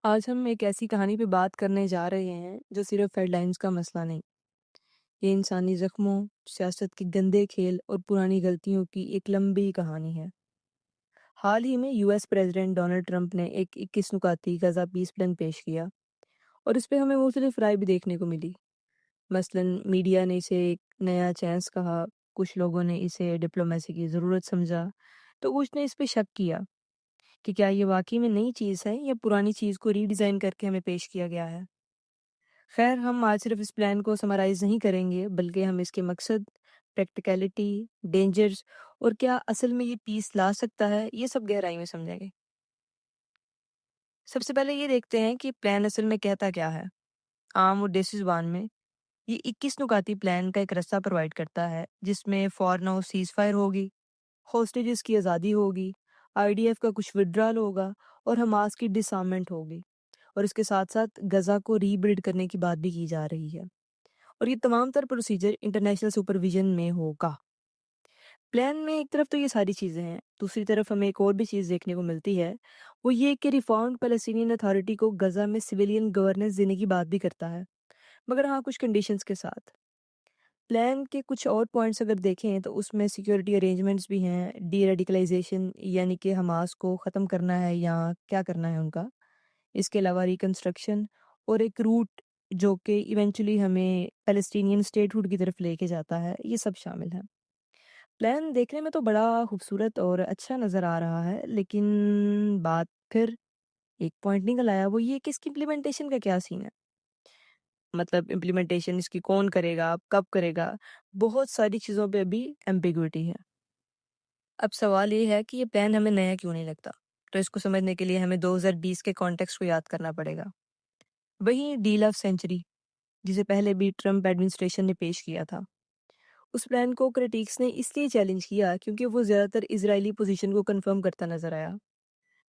आज हम एक ऐसी कहानी पे बात करने जा रहे हैं जो सिर्फ हेडलाइंस का मसला नहीं, ये इंसानी जख्मों, सियासत के गंदे खेल और पुरानी गलतियों की एक लंबी कहानी है। हाल ही में यूएस प्रेसिडेंट डोनाल्ड ट्रंप ने एक 21 नुकाती गजा पीस प्लान पेश किया और इस पे हमें मुख्तलिफ राय भी देखने को मिली। मसलन मीडिया ने इसे एक नया चांस कहा, कुछ लोगों ने इसे डिप्लोमेसी की ज़रूरत समझा, तो कुछ ने इस पे शक किया कि क्या ये वाकई में नई चीज़ है या पुरानी चीज़ को रीडिज़ाइन करके हमें पेश किया गया है। खैर, हम आज सिर्फ इस प्लान को समराइज़ नहीं करेंगे, बल्कि हम इसके मकसद, प्रैक्टिकैलिटी, डेंजर्स और क्या असल में ये पीस ला सकता है, ये सब गहराई में समझेंगे। सबसे पहले ये देखते हैं कि प्लान असल में कहता क्या है। आम और देसी ज़ुबान में, ये 21 नुकाती प्लान का एक रास्ता प्रोवाइड करता है, जिसमें फॉर नाउ सीज़फायर होगी, होस्टेजेस की आज़ादी होगी, आईडीएफ का कुछ विथड्रॉल होगा और हमास की डिसआर्ममेंट होगी। और इसके साथ-साथ गज़ा को रीबिल्ड करने की बात भी की जा रही है। और ये तमाम तर प्रोसीजर इंटरनेशनल सुपरविजन में होगा। प्लान में एक तरफ तो ये सारी चीज़ें हैं, दूसरी तरफ हमें एक और भी चीज़ देखने को मिलती है, वो ये कि रिफॉर्म्ड पैलेस्टीनियन अथॉरिटी को गज़ा में सिविलियन गवर्नेंस देने की बात भी करता है, मगर हाँ, कुछ कंडीशंस के साथ। प्लान के कुछ और पॉइंट्स अगर देखें तो उसमें सिक्योरिटी अरेंजमेंट्स भी हैं, डी-रेडिकलाइजेशन यानी कि हमास को ख़त्म करना है या क्या करना है उनका। इसके अलावा रिकंस्ट्रक्शन और एक रूट जो कि इवेंचुअली हमें पैलेस्टीनियन स्टेटहुड की तरफ लेके जाता है, ये सब शामिल है। प्लान देखने में तो बड़ा खूबसूरत और अच्छा नज़र आ रहा है, लेकिन बात फिर एक पॉइंट निकल आया, वो ये कि इसकी इम्प्लीमेंटेशन का क्या सीन है? मतलब इम्प्लीमेंटेशन इसकी कौन करेगा, कब करेगा? बहुत सारी चीज़ों पे अभी एम्बिग्विटी है। अब सवाल ये है कि ये प्लान हमें नया क्यों नहीं लगता? तो इसको समझने के लिए हमें 2020 के कॉन्टेक्स्ट को याद करना पड़ेगा। वही डील ऑफ सेंचुरी जिसे पहले भी ट्रम्प एडमिनिस्ट्रेशन ने पेश किया था। उस प्लान को क्रिटिक्स ने इसलिए चैलेंज किया क्योंकि वो ज़्यादातर इजरायली पोजीशन को कंफर्म करता नजर आया।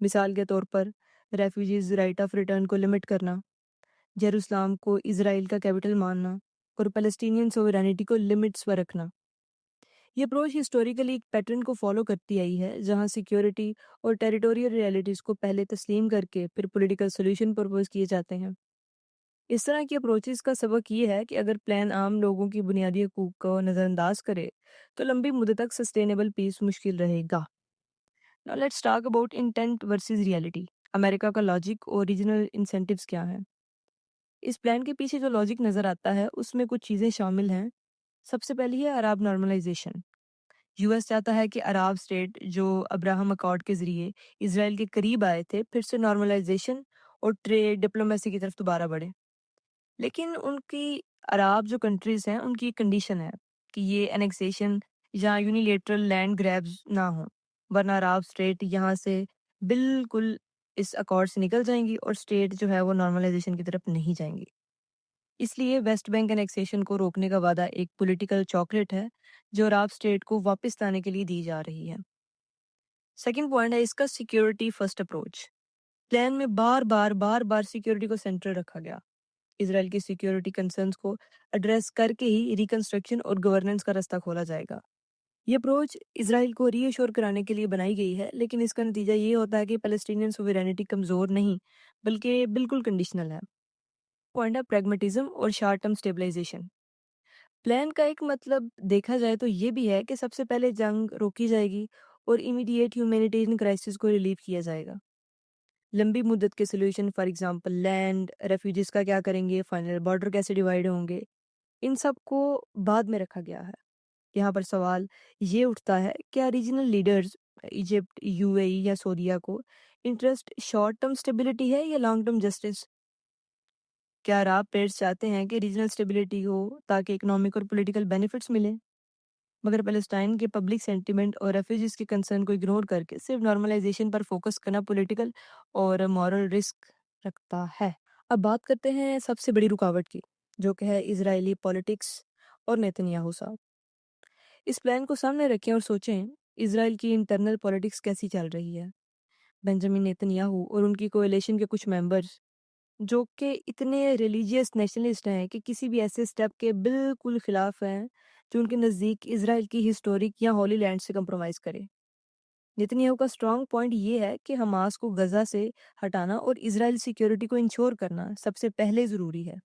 मिसाल के तौर पर रेफ्यूजीज राइट ऑफ रिटर्न को लिमिट करना, जेरूसलाम को इसराइल का कैपिटल मानना और पैलेस्टीनियन सोवरेनिटी को लिमिट्स पर रखना। ये अप्रोच हिस्टोरिकली एक पैटर्न को फॉलो करती आई है जहां सिक्योरिटी और टेरिटोरियल रियलिटीज़ को पहले तस्लीम करके फिर पॉलिटिकल सोल्यूशन प्रपोज किए जाते हैं। इस तरह की अप्रोचेस का सबक ये है कि अगर प्लान आम लोगों की बुनियादी हकूक को नज़रअंदाज करे, तो लंबी मुद्दत तक सस्टेनेबल पीस मुश्किल रहेगा। Now let's talk about intent versus reality. America का लॉजिक और रीजनल इंसेंटिव्स क्या हैं? इस प्लान के पीछे जो लॉजिक नज़र आता है, उसमें कुछ चीज़ें शामिल हैं। सबसे पहली है अरब नॉर्मलाइजेशन। यूएस चाहता है कि अरब स्टेट जो अब्राहम अकॉर्ड के ज़रिए इसराइल के करीब आए थे, फिर से नॉर्मलाइजेशन और ट्रेड डिप्लोमेसी की तरफ दोबारा बढ़े। लेकिन उनकी अरब जो कंट्रीज़ हैं, उनकी एक कंडीशन है कि ये एनेक्सेशन या यूनिलैटरल लैंड ग्रैब्स ना हो, वरना अरब स्टेट यहाँ से बिल्कुल इस अकॉर्ड से निकल जाएँगी और स्टेट जो है वो नॉर्मलाइजेशन की तरफ नहीं जाएँगी। इसलिए वेस्ट बैंक एनेक्सेशन को रोकने का वादा एक पॉलिटिकल चॉकलेट है, जो अरब स्टेट को वापस लाने के लिए दी जा रही है। सेकंड पॉइंट है इसका सिक्योरिटी फर्स्ट अप्रोच। प्लान में बार-बार सिक्योरिटी को सेंट्रल रखा गया। इज़राइल की सिक्योरिटी कंसर्न्स को एड्रेस करके ही रिकंस्ट्रक्शन और गवर्नेंस का रास्ता खोला जाएगा। ये अप्रोच इज़राइल को रीअश्योर कराने के लिए बनाई गई है, लेकिन इसका नतीजा ये होता है कि पैलेस्टीनियन सोवरेनिटी कमज़ोर नहीं, बल्कि बिल्कुल कंडीशनल है। पॉइंट है प्रैग्मेटिज्म और शॉर्ट टर्म स्टेबलाइजेशन। प्लान का एक मतलब देखा जाए तो ये भी है कि सबसे पहले जंग रोकी जाएगी और इमीडिएट ह्यूमैनिटेरियन क्राइसिस को रिलीव किया जाएगा। लंबी मुद्दत के solution for example land, refugees का क्या करेंगे, फाइनल बॉर्डर कैसे डिवाइड होंगे, इन सब को बाद में रखा गया है। यहाँ पर सवाल ये उठता है, क्या रीजनल लीडर्स इजिप्ट, यूएई या सऊदीया को इंटरेस्ट शॉर्ट टर्म स्टेबिलिटी है या लॉन्ग टर्म जस्टिस? क्या अरब पेयर्स चाहते हैं कि रीजनल स्टेबिलिटी हो ताकि इकोनॉमिक और पॉलिटिकल बेनिफिट्स मिलें, मगर पैलेस्टाइन के पब्लिक सेंटिमेंट और रेफ्यूजीज के कंसर्न को इग्नोर करके सिर्फ नॉर्मलाइजेशन पर फोकस करना पॉलिटिकल और मॉरल रिस्क रखता है। अब बात करते हैं सबसे बड़ी रुकावट की, जो कि है इजरायली पॉलिटिक्स और नेतन्याहू साहब। इस प्लान को सामने रखें और सोचें, इसराइल की इंटरनल पॉलिटिक्स कैसी चल रही है। बेंजामिन नेतन्याहू और उनकी कोएलिशन के कुछ मेंबर्स जो कि इतने रिलीजियस नेशनलिस्ट हैं कि किसी भी ऐसे स्टेप के बिल्कुल खिलाफ हैं जो उनके नज़दीक इसराइल की हिस्टोरिक या होली लैंड से कंप्रोमाइज़ करे। नेतन्याहू का स्ट्रॉन्ग पॉइंट ये है कि हमास को गजा से हटाना और इजराइल सिक्योरिटी को इंश्योर करना सबसे पहले ज़रूरी है।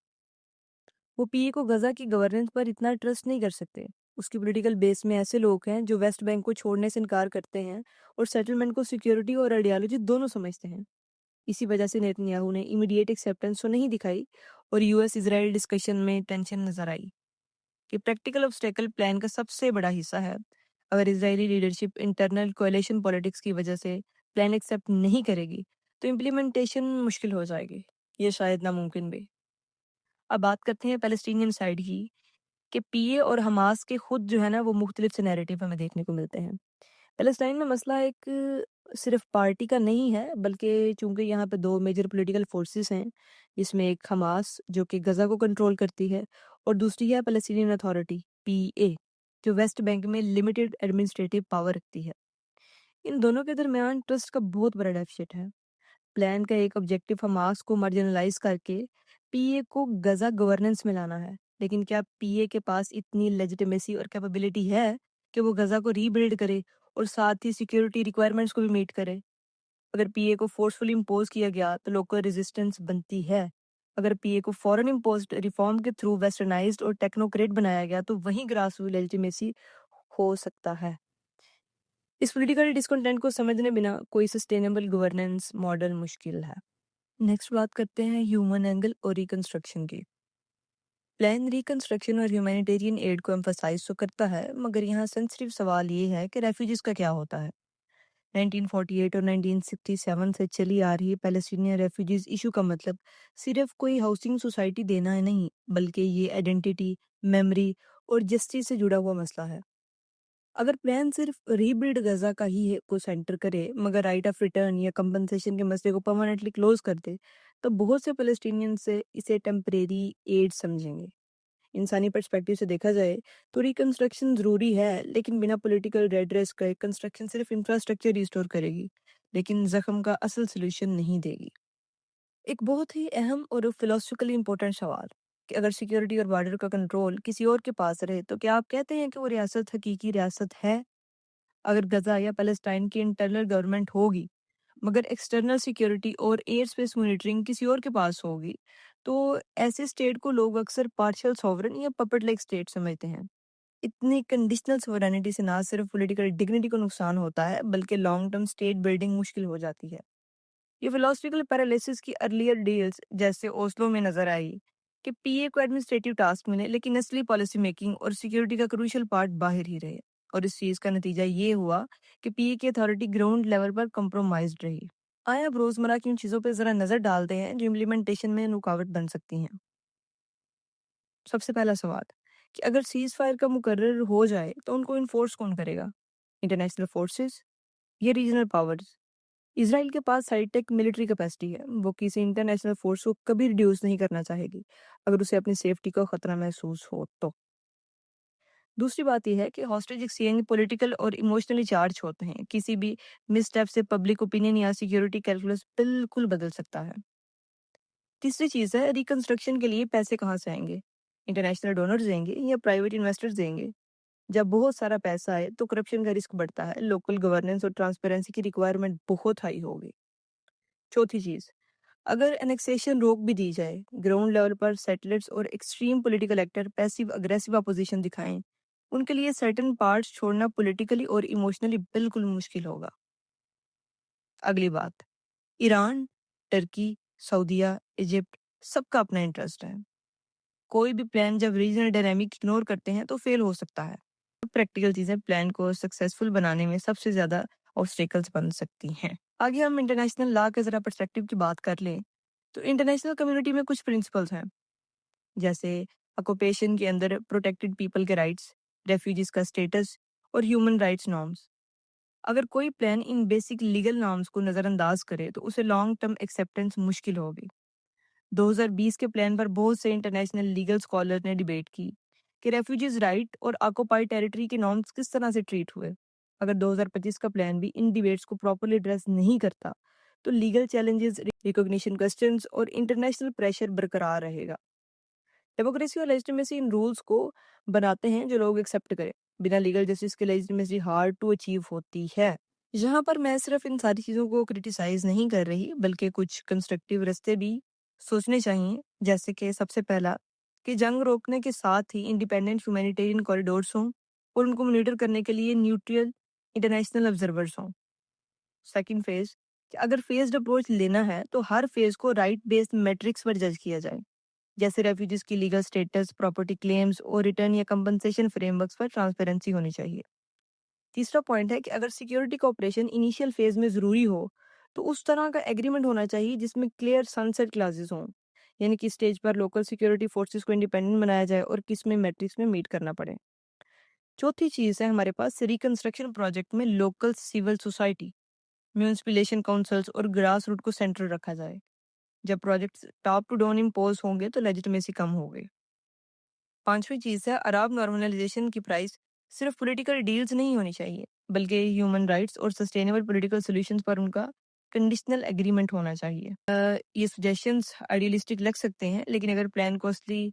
वो पीए को गजा की गवर्नेंस पर इतना ट्रस्ट नहीं कर सकते। उसकी पॉलिटिकल बेस में ऐसे लोग हैं जो वेस्ट बैंक को छोड़ने से इनकार करते हैं और सेटलमेंट को सिक्योरिटी और आइडियोलॉजी दोनों समझते हैं। इसी वजह से नेतन्याहू ने इमीडिएट एक्सेप्टेंस तो नहीं दिखाई और यूएस इजराइल डिस्कशन में टेंशन नजर आई कि प्रैक्टिकल ऑब्स्टेकल प्लान का सबसे बड़ा हिस्सा है। अगर Israeli leadership internal coalition politics की वजह से प्लान एक्सेप्ट नहीं करेगी तो इम्प्लीमेंटेशन मुश्किल हो जाएगी, ये शायद नामुमकिन भी। अब बात करते हैं पैलेस्टीनियन साइड की कि पीए और हमास के खुद जो है ना वो मुख्तलिफ से नैरेटिव हमें देखने को मिलते हैं। पैलेस्टाइन में मसला एक सिर्फ पार्टी का नहीं है, बल्कि चूंकि यहाँ पे दो मेजर पॉलिटिकल फोर्सेस हैं, जिसमें एक हमास जो कि गजा को कंट्रोल करती है और दूसरी है पैलेस्टीनियन अथॉरिटी पीए जो वेस्ट बैंक में लिमिटेड एडमिनिस्ट्रेटिव पावर रखती है। इन दोनों के दरमियान ट्रस्ट का बहुत बड़ा डेफिसिट है। प्लान का एक ऑब्जेक्टिव हमास को मार्जिनलाइज करके पीए को गजा गवर्नेंस में लाना है, लेकिन क्या पीए के पास इतनी लेजिटिमेसी और कैपेबिलिटी है कि वो गजा को रीबिल्ड करे और साथ ही सिक्योरिटी रिक्वायरमेंट्स को भी मीट करे? अगर पीए को फोर्सफुली इम्पोज किया गया तो लोकल रेजिस्टेंस बनती है। अगर पीए को फॉरेन इम्पोज्ड रिफॉर्म के थ्रू वेस्टर्नाइज्ड और टेक्नोक्रेट बनाया गया तो वहीं ग्रास रूट लेजिटिमेसी हो सकता है। इस पॉलिटिकल डिस्कंटेंट को समझने बिना कोई सस्टेनेबल गवर्नेंस मॉडल मुश्किल है। नेक्स्ट बात करते हैं ह्यूमन एंगल और रिकंस्ट्रक्शन की। प्लान रिकंस्ट्रक्शन और ह्यूमैनिटेरियन एड को एम्फसाइज तो करता है, मगर यहाँ सेंसिटिव सवाल ये है कि रेफ्यूजीज का क्या होता है। 1948 और 1967 से चली आ रही पैलेस्टीनियन रेफ्यूजीज इशू का मतलब सिर्फ कोई हाउसिंग सोसाइटी देना है नहीं, बल्कि ये आइडेंटिटी, मेमोरी और जस्टिस से जुड़ा हुआ मसला है। अगर प्लान सिर्फ रीबिल्ड गजा का ही को सेंटर करे मगर राइट ऑफ रिटर्न या कंपनसेशन के मसले को परमानेंटली क्लोज कर दे, तो बहुत से पैलेस्टीनियन से इसे टेम्परेरी एड समझेंगे। इंसानी पर्सपेक्टिव से देखा जाए तो रिकंस्ट्रक्शन जरूरी है, लेकिन बिना पॉलिटिकल रेडरेस के कंस्ट्रक्शन सिर्फ इंफ्रास्ट्रक्चर रिस्टोर करेगी, लेकिन जख्म का असल सोल्यूशन नहीं देगी। एक बहुत ही अहम और फिलोसफिकली इंपॉर्टेंट सवाल कि अगर सिक्योरिटी और बॉर्डर का कंट्रोल किसी और के पास रहे तो क्या आप कहते हैं कि वो रियासत हकीकी रियासत है? अगर गजा या पैलेस्टाइन की इंटरनल गवर्नमेंट होगी मगर एक्सटर्नल सिक्योरिटी और एयर स्पेस मॉनिटरिंग किसी और के पास होगी, तो ऐसे स्टेट को लोग अक्सर पार्शियल सॉवरन या पपेट लाइक स्टेट समझते हैं। इतनी कंडीशनल सोवरेनिटी से ना सिर्फ पॉलिटिकल डिग्निटी को नुकसान होता है, बल्कि लॉन्ग टर्म स्टेट बिल्डिंग मुश्किल हो जाती है। ये फिलोसफिकल पैरालिसिस की अर्लियर डील्स जैसे ओस्लो में नजर आई कि पीए को एडमिनिस्ट्रेटिव टास्क मिले, लेकिन असली पॉलिसी मेकिंग और सिक्योरिटी का क्रूशियल पार्ट बाहर ही रहे। और इस चीज का नतीजा ये हुआ कि पीए की अथॉरिटी ग्राउंड लेवल पर कंप्रोमाइज्ड रही। आइए अब रोजमर्रा की उन चीजों पर जरा नजर डालते हैं जो इम्प्लीमेंटेशन में रुकावट बन सकती हैं। सबसे पहला सवाल कि अगर सीज फायर का मुकर्रर हो जाए तो उनको इन्फोर्स कौन करेगा? इंटरनेशनल फोर्सेस या रीजनल पावर्स? इसराइल के पास हाईटेक मिलिट्री कैपेसिटी है, वो किसी इंटरनेशनल फोर्स को कभी रिड्यूस नहीं करना चाहेगी अगर उसे अपनी सेफ्टी का खतरा महसूस हो तो। दूसरी बात यह है कि हॉस्टेज एक्सचेंज पॉलिटिकल और इमोशनली चार्ज होते हैं। किसी भी मिसस्टेप से पब्लिक ओपिनियन या सिक्योरिटी कैलकुलस बिल्कुल बदल सकता है। तीसरी चीज है रिकंस्ट्रक्शन के लिए पैसे कहाँ से आएंगे? इंटरनेशनल डोनर्स देंगे या प्राइवेट इन्वेस्टर्स देंगे? जब बहुत सारा पैसा आए तो करप्शन का रिस्क बढ़ता है, लोकल गवर्नेंस और ट्रांसपेरेंसी की रिक्वायरमेंट बहुत हाई होगी। चौथी चीज, अगर एनेक्सेशन रोक भी दी जाए, ग्राउंड लेवल पर सेटलर्स और extreme political actor passive aggressive opposition दिखाएं, उनके लिए सर्टेन पार्ट्स छोड़ना पॉलिटिकली और इमोशनली बिल्कुल मुश्किल होगा। अगली बात, ईरान, टर्की, सऊदीया, इजिप्ट, सबका अपना इंटरेस्ट है। कोई भी प्लान जब रीजनल डायनामिक इग्नोर करते हैं तो फेल हो सकता है। प्रैक्टिकल चीजें प्लान को सक्सेसफुल बनाने में सबसे ज्यादा ऑब्स्टेकल्स बन सकती हैं। आगे हम इंटरनेशनल लॉ के जरा पर्सपेक्टिव की बात कर लें तो इंटरनेशनल कम्युनिटी में कुछ प्रिंसिपल्स हैं, जैसे ऑक्यूपेशन के अंदर प्रोटेक्टेड पीपल के राइट्स, रेफ्यूजीज का स्टेटस और ह्यूमन राइट्स नॉर्म्स। अगर कोई plan in basic legal norms को नजरअंदाज करे तो उसे लॉन्ग टर्म एक्सेप्टेंस मुश्किल होगी। 2020 के प्लान पर बहुत से इंटरनेशनल लीगल स्कॉलर ने डिबेट की कि रेफ्यूजीज राइट और ऑक्युपाइड टेरिटरी के नॉर्म्स किस तरह से ट्रीट हुए। अगर 2025 का प्लान भी इन डिबेट्स को प्रॉपर्ली एड्रेस नहीं करता तो लीगल चैलेंजेस, रिकॉग्निशन क्वेश्चंस और इंटरनेशनल प्रेशर बरकरार रहेगा। डेमोक्रेसी और लेजिटिमेसी इन रूल्स को बनाते हैं जो लोग एक्सेप्ट करें। बिना लीगल जस्टिस के लेजिटिमेसी हार्ड टू अचीव होती है। यहाँ पर मैं सिर्फ इन सारी चीज़ों को क्रिटिसाइज़ नहीं कर रही, बल्कि कुछ कंस्ट्रक्टिव रास्ते भी सोचने चाहिए। जैसे कि सबसे पहला, कि जंग रोकने के साथ ही इंडिपेंडेंट ह्यूमैनिटेरियन कॉरिडोर्स हों और उनको मॉनिटर करने के लिए न्यूट्रल इंटरनेशनल ऑब्जर्वर्स हों। सेकंड फेज़, कि अगर फेज़्ड अप्रोच लेना है, तो हर फेज़ को राइट बेस्ड मैट्रिक्स पर जज किया जाए। जैसे रेफ्यूजीज़ की लीगल स्टेटस, प्रॉपर्टी क्लेम्स और रिटर्न या कंपनसेशन फ्रेमवर्क्स पर ट्रांसपेरेंसी होनी चाहिए। तीसरा पॉइंट है कि अगर सिक्योरिटी कोऑपरेशन इनिशियल फेज में ज़रूरी हो, तो उस तरह का एग्रीमेंट होना चाहिए जिसमें क्लियर सनसेट क्लॉजेस हों। यानी कि स्टेज पर लोकल सिक्योरिटी फोर्सेस को इंडिपेंडेंट बनाया जाए और किस में मैट्रिक्स में मीट करना पड़े। चौथी चीज़ है हमारे पास रिकंस्ट्रक्शन प्रोजेक्ट में local civil society, municipality councils और ग्रास रूट को सेंट्रल रखा जाए। जब projects top to down impose होंगे तो लेजिटिमेसी कम होगी। पांचवी चीज़ है अरब नॉर्मलाइजेशन की प्राइस सिर्फ पॉलिटिकल डील्स नहीं होनी चाहिए, बल्कि ह्यूमन राइट्स और सस्टेनेबल पॉलिटिकल सॉल्यूशंस पर उनका कंडीशनल एग्रीमेंट होना चाहिए। ये सजेशंस आइडियलिस्टिक लग सकते हैं, लेकिन अगर प्लान को असली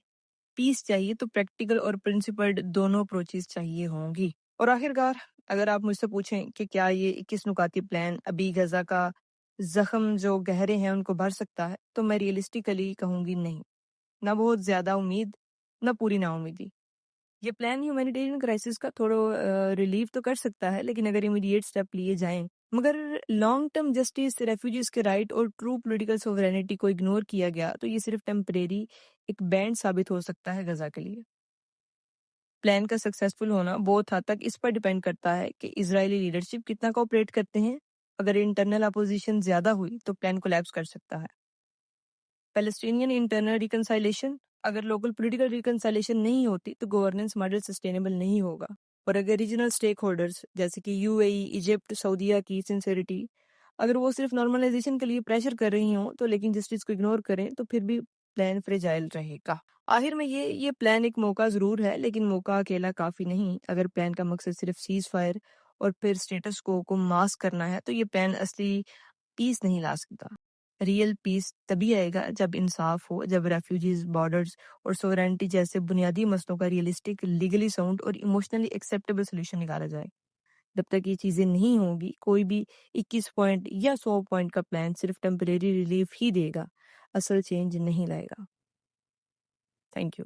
पीस चाहिए तो प्रैक्टिकल और प्रिंसिपल्ड दोनों अप्रोचेस चाहिए होंगी। और आखिरकार, अगर आप मुझसे पूछें कि क्या ये 21 नुकाती प्लान अभी गजा का जख्म जो गहरे हैं उनको भर सकता है, तो मैं रियलिस्टिकली कहूंगी नहीं। ना बहुत ज्यादा उम्मीद, ना पूरी नाउम्मीदी। ये प्लान ह्यूमैनिटेरियन क्राइसिस का थोड़ा रिलीव तो कर सकता है, लेकिन अगर इमीडिएट स्टेप लिए जाएं, मगर लॉन्ग टर्म जस्टिस, रेफ्यूजीज के राइट और ट्रू पॉलिटिकल सोवरेनिटी को इग्नोर किया गया, तो ये सिर्फ टेम्परेरी एक बैंड साबित हो सकता है गजा के लिए। प्लान का सक्सेसफुल होना बहुत हद तक इस पर डिपेंड करता है कि इजरायली लीडरशिप कितना कोऑपरेट करते हैं। अगर इंटरनल अपोजिशन ज्यादा हुई तो प्लान कोलैप्स कर सकता है। पैलेस्टीनियन इंटरनल रिकंसाइलेशन, अगर लोकल पॉलिटिकल रिकंसाइलेशन नहीं होती तो गवर्नेंस मॉडल सस्टेनेबल नहीं होगा। और अगर रीजनल स्टेक होल्डर्स जैसे कि यूएई, इजिप्ट, सऊदीया की सिंसेरिटी, अगर वो सिर्फ नॉर्मलाइजेशन के लिए प्रेशर कर रही हों तो लेकिन जस्टिस को इग्नोर करें, तो फिर भी प्लान फ्रेजाइल रहेगा। आखिर में ये प्लान एक मौका जरूर है, लेकिन मौका अकेला काफी नहीं। अगर प्लान का मकसद सिर्फ सीज फायर और फिर स्टेटस को मास्क करना है, तो ये प्लान असली पीस नहीं ला सकता। रियल पीस तभी आएगा जब इंसाफ हो, जब रेफ्यूजीज, बॉर्डर्स और सोवरेनिटी जैसे बुनियादी मसलों का रियलिस्टिक, लीगली साउंड और इमोशनली एक्सेप्टेबल सोल्यूशन निकाला जाए। जब तक ये चीजें नहीं होंगी, कोई भी 21 पॉइंट या 100 पॉइंट का प्लान सिर्फ टेम्परेरी रिलीफ ही देगा, असल चेंज नहीं लाएगा। Thank you.